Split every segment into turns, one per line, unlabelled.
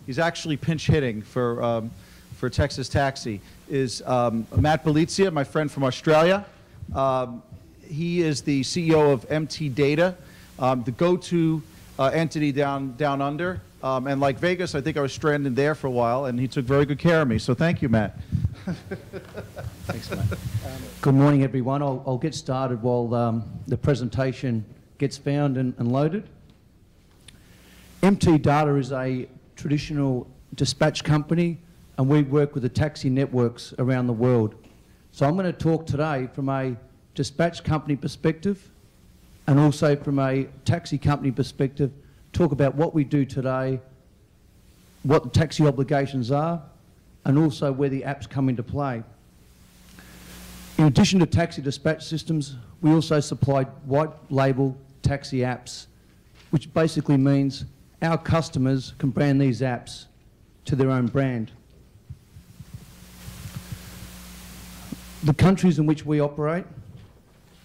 he's actually pinch hitting for Texas Taxi, is Matt Belizia, my friend from Australia. He is the CEO of MTData, the go-to entity down under. And like Vegas, I think I was stranded there for a while, and he took very good care of me. So thank you, Matt.
Thanks, Matt. Good morning, everyone. I'll get started while the presentation gets found and loaded. MTData is a traditional dispatch company, and we work with the taxi networks around the world. So I'm going to talk today from a dispatch company perspective and also from a taxi company perspective, talk about what we do today, what the taxi obligations are, and also where the apps come into play. In addition to taxi dispatch systems, we also supply white label taxi apps, which basically means our customers can brand these apps to their own brand. The countries in which we operate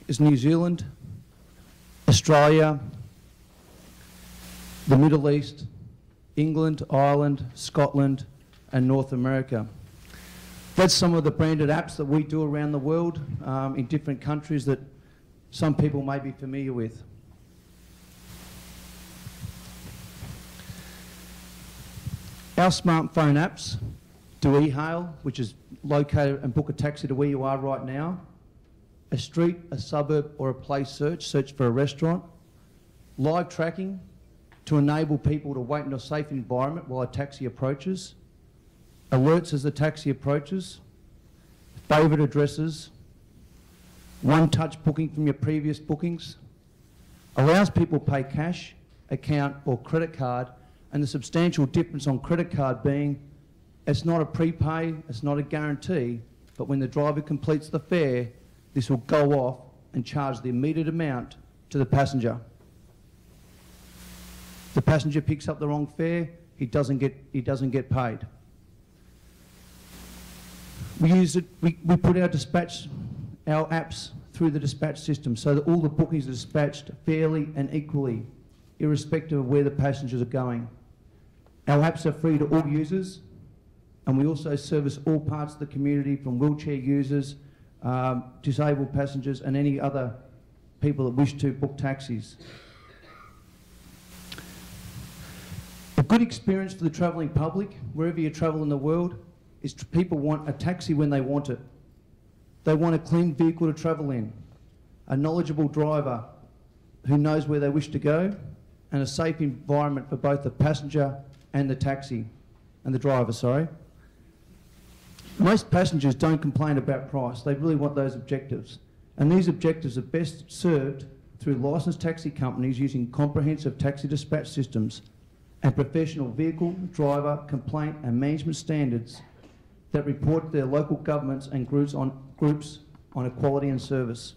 is New Zealand, Australia, the Middle East, England, Ireland, Scotland, and North America. That's some of the branded apps that we do around the world in different countries that some people may be familiar with. Our smartphone apps do e-hail, which is locate and book a taxi to where you are right now, a street, a suburb, or a place search for a restaurant, live tracking to enable people to wait in a safe environment while a taxi approaches, alerts as the taxi approaches, favourite addresses, one-touch booking from your previous bookings, allows people to pay cash, account, or credit card, and the substantial difference on credit card being it's not a prepay, it's not a guarantee, but when the driver completes the fare, this will go off and charge the immediate amount to the passenger. The passenger picks up the wrong fare, he doesn't get paid. We use it, we put our apps through the dispatch system so that all the bookings are dispatched fairly and equally, irrespective of where the passengers are going. Our apps are free to all users, and we also service all parts of the community, from wheelchair users, disabled passengers, and any other people that wish to book taxis. A good experience for the travelling public, wherever you travel in the world, is people want a taxi when they want it. They want a clean vehicle to travel in, a knowledgeable driver who knows where they wish to go, and a safe environment for both the passenger and the taxi, and the driver, sorry. Most passengers don't complain about price. They really want those objectives. And these objectives are best served through licensed taxi companies using comprehensive taxi dispatch systems and professional vehicle, driver, complaint and management standards that report to their local governments and groups on equality and service.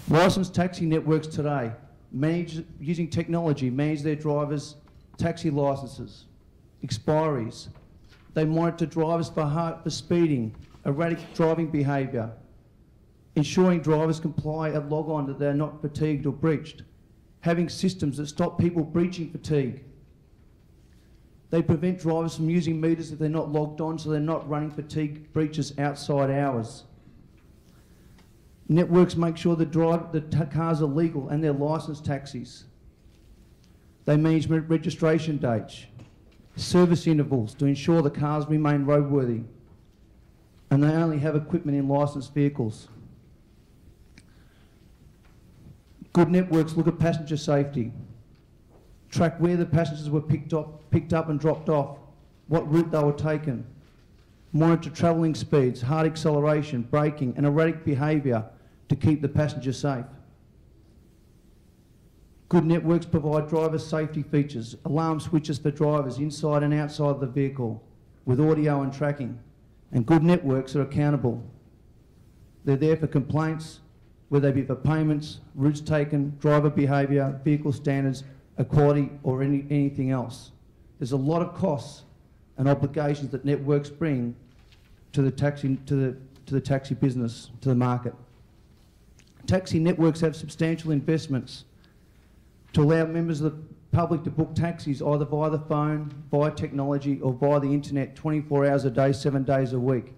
Licensed taxi networks today using technology manage their drivers' taxi licenses, expiries. They monitor drivers for speeding, erratic driving behaviour, ensuring drivers comply and log on that they're not fatigued or breached, having systems that stop people breaching fatigue. They prevent drivers from using meters if they're not logged on, so they're not running fatigue breaches outside hours. Networks make sure the cars are legal and they're licensed taxis. They manage registration dates, service intervals to ensure the cars remain roadworthy, and they only have equipment in licensed vehicles. Good networks look at passenger safety, track where the passengers were picked up and dropped off, what route they were taken, monitor travelling speeds, hard acceleration, braking and erratic behaviour to keep the passenger safe. Good networks provide driver safety features, alarm switches for drivers inside and outside the vehicle with audio and tracking. And good networks are accountable. They're there for complaints, whether they be for payments, routes taken, driver behaviour, vehicle standards, equality or anything else. There's a lot of costs and obligations that networks bring to the taxi business, to the market. Taxi networks have substantial investments to allow members of the public to book taxis either via the phone, via technology or via the internet 24 hours a day, 7 days a week.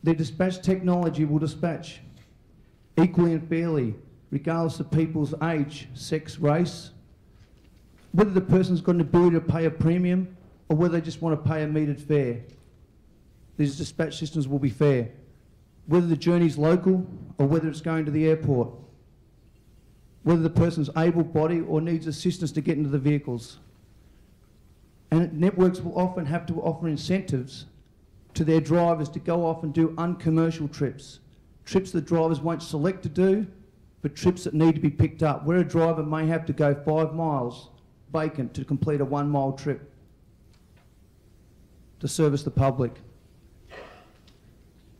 Their dispatch technology will dispatch equally and fairly, regardless of people's age, sex, race, whether the person's got an ability to pay a premium or whether they just want to pay a metered fare. These dispatch systems will be fair, whether the journey's local or whether it's going to the airport, whether the person's able-bodied or needs assistance to get into the vehicles. And networks will often have to offer incentives to their drivers to go off and do uncommercial trips, trips that drivers won't select to do, but trips that need to be picked up, where a driver may have to go 5 miles vacant to complete a 1 mile trip to service the public.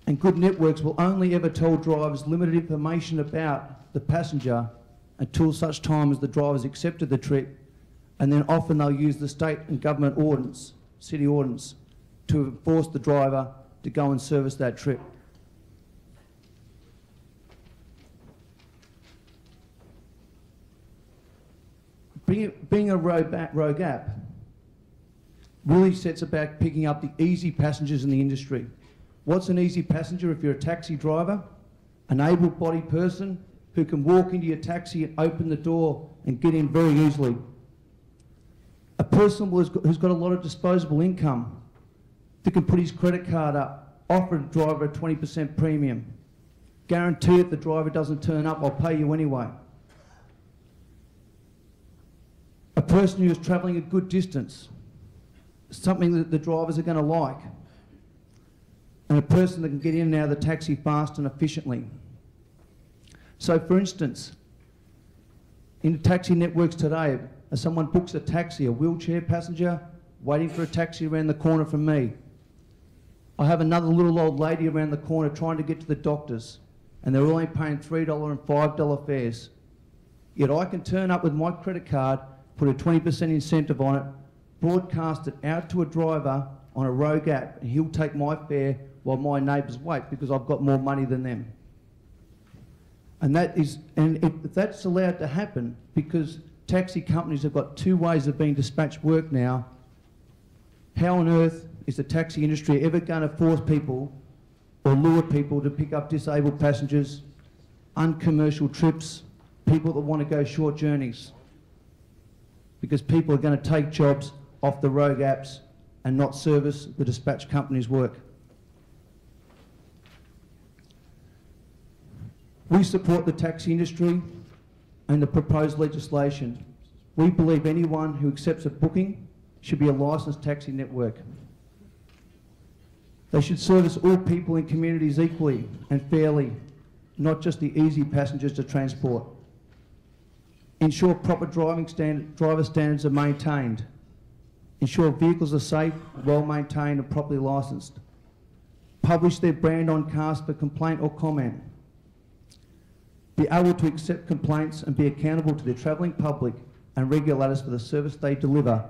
And good networks will only ever tell drivers limited information about the passenger until such time as the driver's accepted the trip, and then often they'll use the state and government ordinance, city ordinance, to force the driver to go and service that trip. Being a rogue app really sets about picking up the easy passengers in the industry. What's an easy passenger? If you're a taxi driver, an able-bodied person who can walk into your taxi and open the door and get in very easily. A person who's got a lot of disposable income that can put his credit card up, offer a driver a 20% premium, guarantee if the driver doesn't turn up, I'll pay you anyway. A person who is travelling a good distance, something that the drivers are going to like, and a person that can get in and out of the taxi fast and efficiently. So for instance, in the taxi networks today, if someone books a taxi, a wheelchair passenger, waiting for a taxi around the corner from me, I have another little old lady around the corner trying to get to the doctors, and they're only paying $3 and $5 fares. Yet I can turn up with my credit card, put a 20% incentive on it, broadcast it out to a driver on a rogue app, and he'll take my fare while my neighbours wait because I've got more money than them. And if that's allowed to happen, because taxi companies have got 2 ways of being dispatched work now, how on earth is the taxi industry ever going to force people or lure people to pick up disabled passengers, uncommercial trips, people that want to go short journeys? Because people are going to take jobs off the rogue apps and not service the dispatch company's work. We support the taxi industry and the proposed legislation. We believe anyone who accepts a booking should be a licensed taxi network. They should service all people in communities equally and fairly, not just the easy passengers to transport. Ensure proper driver standards are maintained. Ensure vehicles are safe, well maintained and properly licensed. Publish their brand on cars for complaint or comment. Be able to accept complaints and be accountable to the travelling public and regulators for the service they deliver,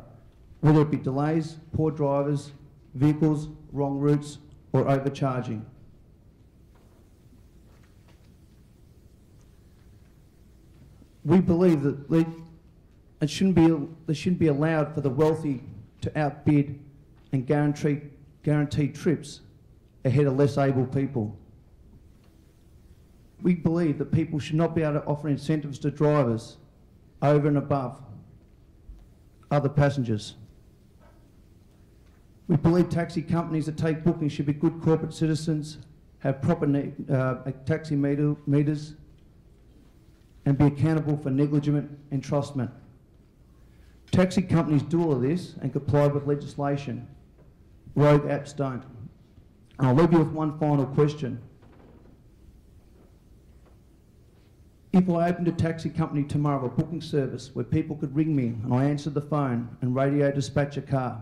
whether it be delays, poor drivers, vehicles, wrong routes or overcharging. We believe that they shouldn't be allowed for the wealthy to outbid and guarantee trips ahead of less able people. We believe that people should not be able to offer incentives to drivers over and above other passengers. We believe taxi companies that take bookings should be good corporate citizens, have proper taxi meters, and be accountable for negligent entrustment. Taxi companies do all of this and comply with legislation. Rogue apps don't. And I'll leave you with one final question. If I opened a taxi company tomorrow, a booking service, where people could ring me and I answered the phone and radio dispatch a car,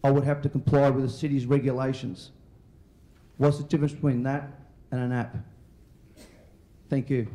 I would have to comply with the city's regulations. What's the difference between that and an app? Thank you.